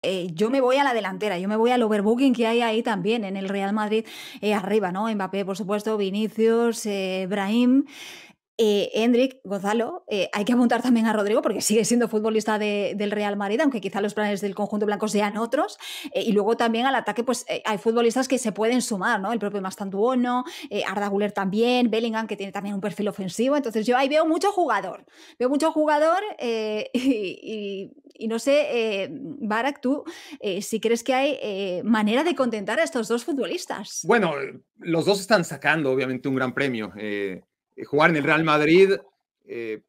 yo me voy a la delantera, yo me voy al overbooking que hay ahí también en el Real Madrid, arriba, ¿no? Mbappé, por supuesto, Vinicius, Brahim. Endrick, Gonzalo, hay que apuntar también a Rodrigo porque sigue siendo futbolista del Real Madrid, aunque quizá los planes del conjunto blanco sean otros. Y luego también al ataque, pues hay futbolistas que se pueden sumar, ¿no? El propio Mastantuono, Arda Güler también, Bellingham, que tiene también un perfil ofensivo. Entonces yo ahí veo mucho jugador y no sé, Barak, tú, si crees que hay manera de contentar a estos dos futbolistas. Bueno, los dos están sacando obviamente un gran premio. Jugar en el Real Madrid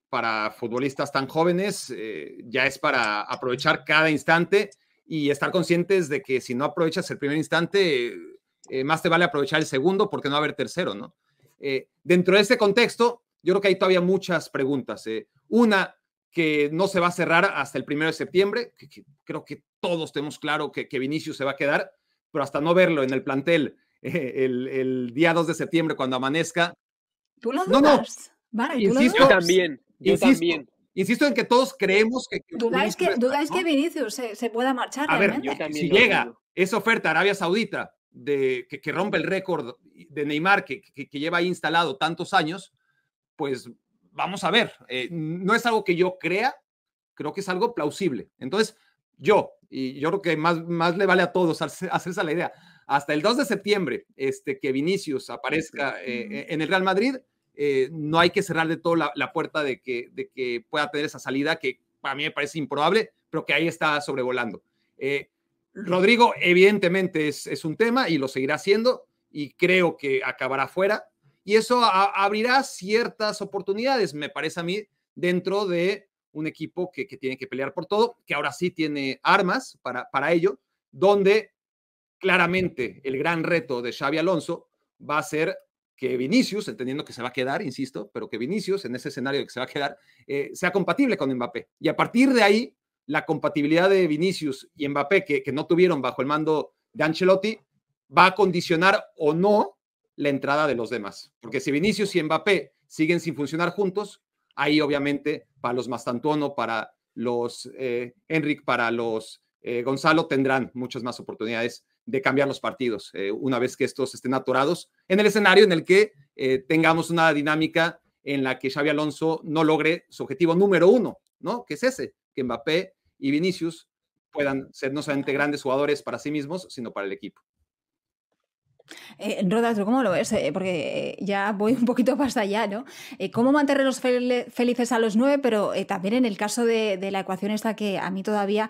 para futbolistas tan jóvenes ya es para aprovechar cada instante y estar conscientes de que si no aprovechas el primer instante, más te vale aprovechar el segundo porque no va a haber tercero, ¿no? Dentro de este contexto, yo creo que hay todavía muchas preguntas. Una, que no se va a cerrar hasta el 1 de septiembre, que creo que todos tenemos claro que Vinicius se va a quedar, pero hasta no verlo en el plantel el día 2 de septiembre cuando amanezca. ¿Tú lo No, no, dudas? Vale, ¿tú lo Yo insisto, dudas? también, yo insisto, también, insisto en que todos creemos que Vinicius va a estar, ¿Dudáis que ¿no? Vinicius se pueda marchar A ver, yo realmente? también si lo llega dudo. esa oferta a Arabia Saudita que rompe el récord de Neymar que lleva ahí instalado tantos años, pues vamos a ver. No es algo que yo crea, creo que es algo plausible. Entonces, y yo creo que más le vale a todos hacerse la idea, hasta el 2 de septiembre, que Vinicius aparezca en el Real Madrid, no hay que cerrar de todo la puerta de que pueda tener esa salida que para mí me parece improbable, pero que ahí está sobrevolando. Rodrigo, evidentemente, es un tema y lo seguirá haciendo, y creo que acabará fuera. Y eso abrirá ciertas oportunidades, me parece a mí, dentro de un equipo que tiene que pelear por todo, que ahora sí tiene armas para ello, donde claramente el gran reto de Xavi Alonso va a ser que Vinicius, entendiendo que se va a quedar, insisto, pero que Vinicius, en ese escenario de que se va a quedar, sea compatible con Mbappé. Y a partir de ahí, la compatibilidad de Vinicius y Mbappé, que no tuvieron bajo el mando de Ancelotti, va a condicionar o no la entrada de los demás. Porque si Vinicius y Mbappé siguen sin funcionar juntos, ahí obviamente para los Mastantuono, para los Enric, para los Gonzalo, tendrán muchas más oportunidades de cambiar los partidos una vez que estos estén atorados en el escenario en el que tengamos una dinámica en la que Xavi Alonso no logre su objetivo número uno, ¿no? Que es ese, que Mbappé y Vinicius puedan ser no solamente grandes jugadores para sí mismos, sino para el equipo. Roda, ¿tú cómo lo ves? Porque ya voy un poquito más allá, ¿no? ¿Cómo mantenerlos felices a los 9? Pero también en el caso de la ecuación esta que a mí todavía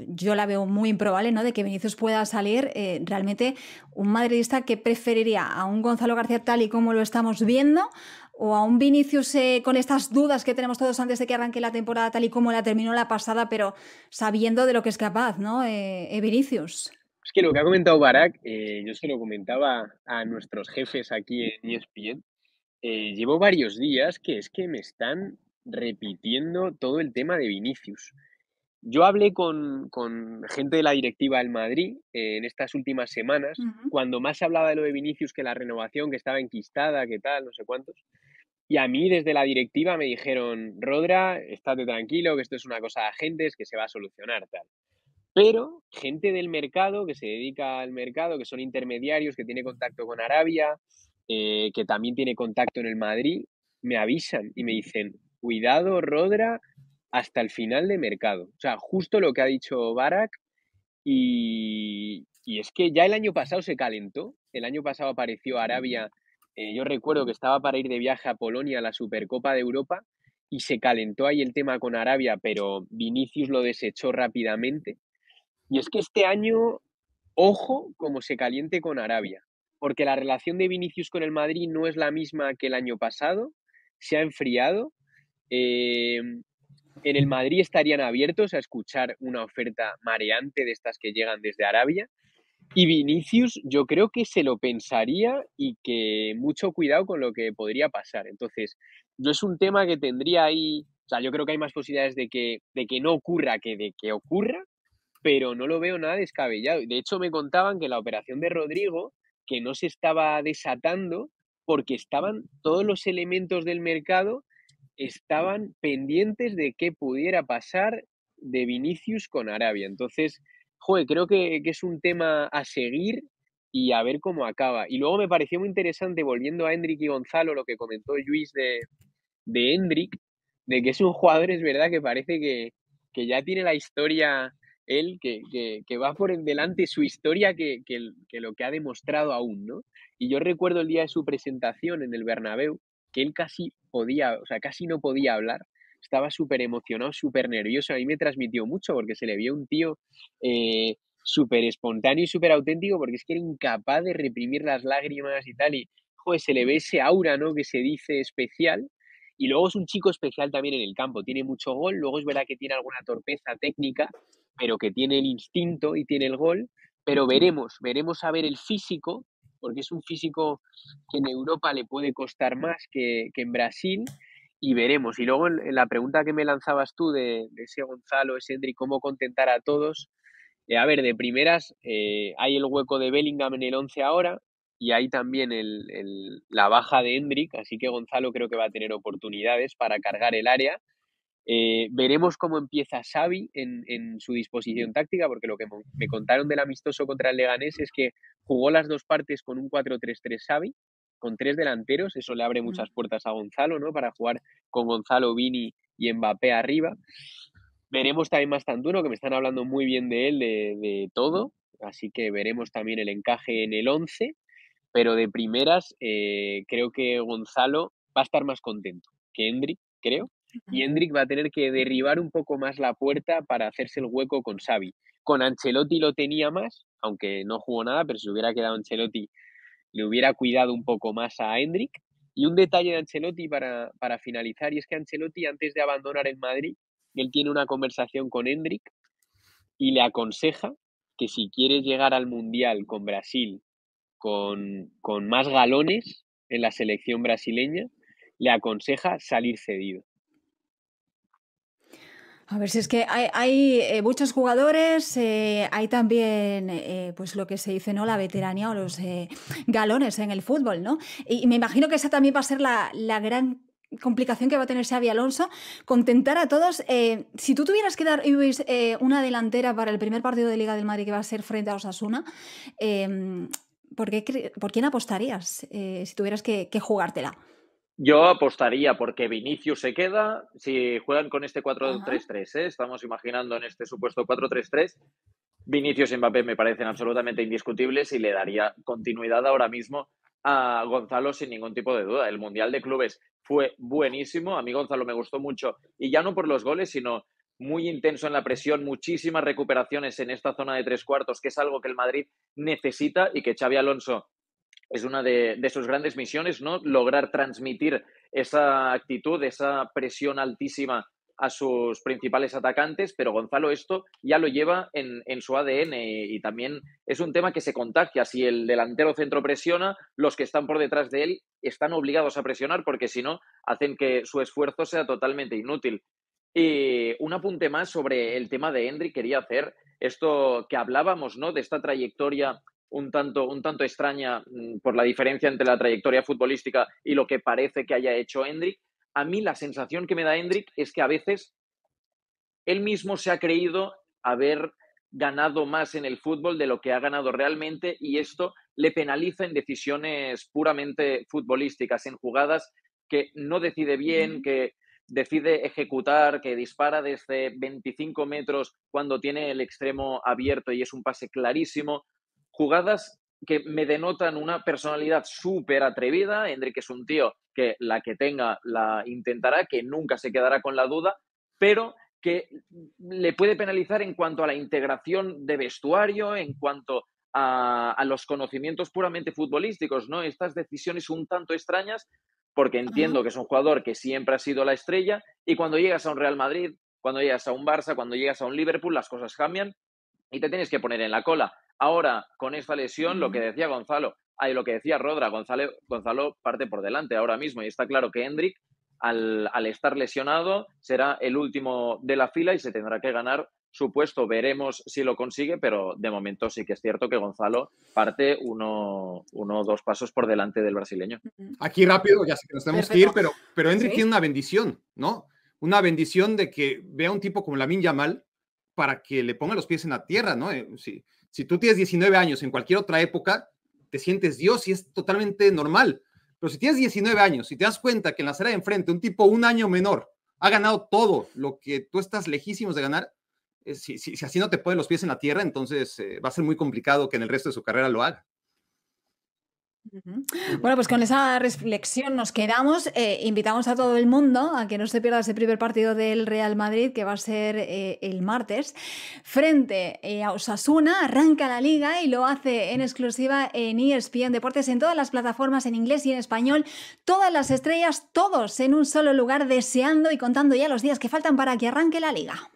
yo la veo muy improbable, ¿no? De que Vinicius pueda salir. Realmente un madridista que preferiría a un Gonzalo García tal y como lo estamos viendo, o a un Vinicius con estas dudas que tenemos todos antes de que arranque la temporada tal y como la terminó la pasada, pero sabiendo de lo que es capaz, ¿no? Vinicius. Es que lo que ha comentado Barak, yo se lo comentaba a nuestros jefes aquí en ESPN. Llevo varios días que es que me están repitiendo todo el tema de Vinicius. Yo hablé con gente de la directiva del Madrid en estas últimas semanas, Ujú. cuando más se hablaba de lo de Vinicius, que la renovación, que estaba enquistada, que tal, no sé cuántos. Y a mí desde la directiva me dijeron, Rodra, estate tranquilo, que esto es una cosa de agentes, que se va a solucionar, tal. Pero gente del mercado, que se dedica al mercado, que son intermediarios, que tiene contacto con Arabia, que también tiene contacto en el Madrid, me avisan y me dicen, cuidado, Rodra, hasta el final de mercado. O sea, justo lo que ha dicho Barak. Y es que ya el año pasado se calentó. El año pasado apareció Arabia. Yo recuerdo que estaba para ir de viaje a Polonia a la Supercopa de Europa y se calentó ahí el tema con Arabia, pero Vinicius lo desechó rápidamente. Y es que este año, ojo como se caliente con Arabia, porque la relación de Vinicius con el Madrid no es la misma que el año pasado, se ha enfriado. Eh, en el Madrid estarían abiertos a escuchar una oferta mareante de estas que llegan desde Arabia. Y Vinicius, yo creo que se lo pensaría y que mucho cuidado con lo que podría pasar. Entonces, yo es un tema que tendría ahí. O sea, yo creo que hay más posibilidades de que no ocurra que de que ocurra, pero no lo veo nada descabellado. De hecho, me contaban que la operación de Rodrigo, que no se estaba desatando porque estaban todos los elementos del mercado estaban pendientes de qué pudiera pasar de Vinicius con Arabia. Entonces, joder, creo que es un tema a seguir y a ver cómo acaba. Y luego me pareció muy interesante, volviendo a Endrick y Gonzalo, lo que comentó Luis de Endrick, de que es un jugador, es verdad, que parece que ya tiene la historia él, que va por delante su historia que lo que ha demostrado aún, ¿no? Y yo recuerdo el día de su presentación en el Bernabéu, que él casi podía, o sea, casi no podía hablar, estaba súper emocionado, súper nervioso, a mí me transmitió mucho porque se le vio un tío súper espontáneo y súper auténtico, porque es que era incapaz de reprimir las lágrimas y tal, y joder, se le ve ese aura, ¿no?, que se dice especial, y luego es un chico especial también en el campo, tiene mucho gol, luego es verdad que tiene alguna torpeza técnica, pero que tiene el instinto y tiene el gol, pero veremos a ver el físico, porque es un físico que en Europa le puede costar más que en Brasil, y veremos. Y luego en la pregunta que me lanzabas tú de ese Gonzalo, ese Endrick, cómo contentar a todos, a ver, de primeras hay el hueco de Bellingham en el 11 ahora, y hay también la baja de Endrick, así que Gonzalo creo que va a tener oportunidades para cargar el área. Veremos cómo empieza Xavi en su disposición táctica, porque lo que me contaron del amistoso contra el Leganés es que jugó las dos partes con un 4-3-3 Xavi, con 3 delanteros, eso le abre muchas puertas a Gonzalo, ¿no?, para jugar con Gonzalo, Vini y Mbappé arriba. Veremos también Mastantuono, que me están hablando muy bien de él, de todo, así que veremos también el encaje en el 11, pero de primeras creo que Gonzalo va a estar más contento que Endrick, creo, y Endrick va a tener que derribar un poco más la puerta para hacerse el hueco con Xavi. Con Ancelotti lo tenía más, aunque no jugó nada, pero si hubiera quedado Ancelotti le hubiera cuidado un poco más a Endrick. Y un detalle de Ancelotti para finalizar, y es que Ancelotti, antes de abandonar el Madrid, él tiene una conversación con Endrick y le aconseja que si quiere llegar al Mundial con Brasil con más galones en la selección brasileña, le aconseja salir cedido. A ver, si es que hay muchos jugadores, hay también, pues lo que se dice, ¿no?, la veteranía o los galones en el fútbol, ¿no? Y me imagino que esa también va a ser la gran complicación que va a tener Xabi Alonso, contentar a todos. Si tú tuvieras que dar, Luis, una delantera para el primer partido de Liga del Madrid, que va a ser frente a Osasuna, ¿por quién apostarías si tuvieras que jugártela? Yo apostaría porque Vinicius se queda, si juegan con este 4-3-3, estamos imaginando en este supuesto 4-3-3, Vinicius y Mbappé me parecen absolutamente indiscutibles y le daría continuidad ahora mismo a Gonzalo sin ningún tipo de duda. El Mundial de Clubes fue buenísimo, a mí Gonzalo me gustó mucho, y ya no por los goles, sino muy intenso en la presión, muchísimas recuperaciones en esta zona de 3/4, que es algo que el Madrid necesita y que Xabi Alonso es una de sus grandes misiones, ¿no? Lograr transmitir esa actitud, esa presión altísima a sus principales atacantes, pero Gonzalo esto ya lo lleva en su ADN y también es un tema que se contagia. Si el delantero centro presiona, los que están por detrás de él están obligados a presionar porque si no, hacen que su esfuerzo sea totalmente inútil. Y un apunte más sobre el tema de Endrick, quería hacer esto que hablábamos, ¿no?, de esta trayectoria un tanto extraña por la diferencia entre la trayectoria futbolística y lo que parece que haya hecho Endrick. A mí la sensación que me da Endrick es que a veces él mismo se ha creído haber ganado más en el fútbol de lo que ha ganado realmente y esto le penaliza en decisiones puramente futbolísticas, en jugadas que no decide bien, que decide ejecutar, que dispara desde 25 metros cuando tiene el extremo abierto y es un pase clarísimo. Jugadas que me denotan una personalidad súper atrevida. Endrick es un tío que la que tenga la intentará, que nunca se quedará con la duda, pero que le puede penalizar en cuanto a la integración de vestuario, en cuanto a los conocimientos puramente futbolísticos, ¿no? Estas decisiones un tanto extrañas, porque entiendo que es un jugador que siempre ha sido la estrella y cuando llegas a un Real Madrid, cuando llegas a un Barça, cuando llegas a un Liverpool, las cosas cambian y te tienes que poner en la cola. Ahora, con esta lesión, lo que decía Gonzalo, lo que decía Rodra, Gonzalo parte por delante ahora mismo y está claro que Endrick, al estar lesionado, será el último de la fila y se tendrá que ganar su puesto. Veremos si lo consigue, pero de momento sí que es cierto que Gonzalo parte uno o dos pasos por delante del brasileño. Aquí rápido, ya sé que nos tenemos que ir, pero Endrick tiene una bendición, ¿no? Una bendición de que vea un tipo como Lamine Yamal, para que le ponga los pies en la tierra, ¿no? Si tú tienes 19 años en cualquier otra época, te sientes Dios y es totalmente normal. Pero si tienes 19 años y te das cuenta que en la acera de enfrente un tipo un año menor ha ganado todo lo que tú estás lejísimos de ganar, si así no te pone los pies en la tierra, entonces va a ser muy complicado que en el resto de su carrera lo haga. Bueno, pues con esa reflexión nos quedamos. Invitamos a todo el mundo a que no se pierda ese primer partido del Real Madrid, que va a ser el martes, frente a Osasuna. Arranca la Liga y lo hace en exclusiva en ESPN Deportes, en todas las plataformas, en inglés y en español. Todas las estrellas, todos en un solo lugar, deseando y contando ya los días que faltan para que arranque la Liga.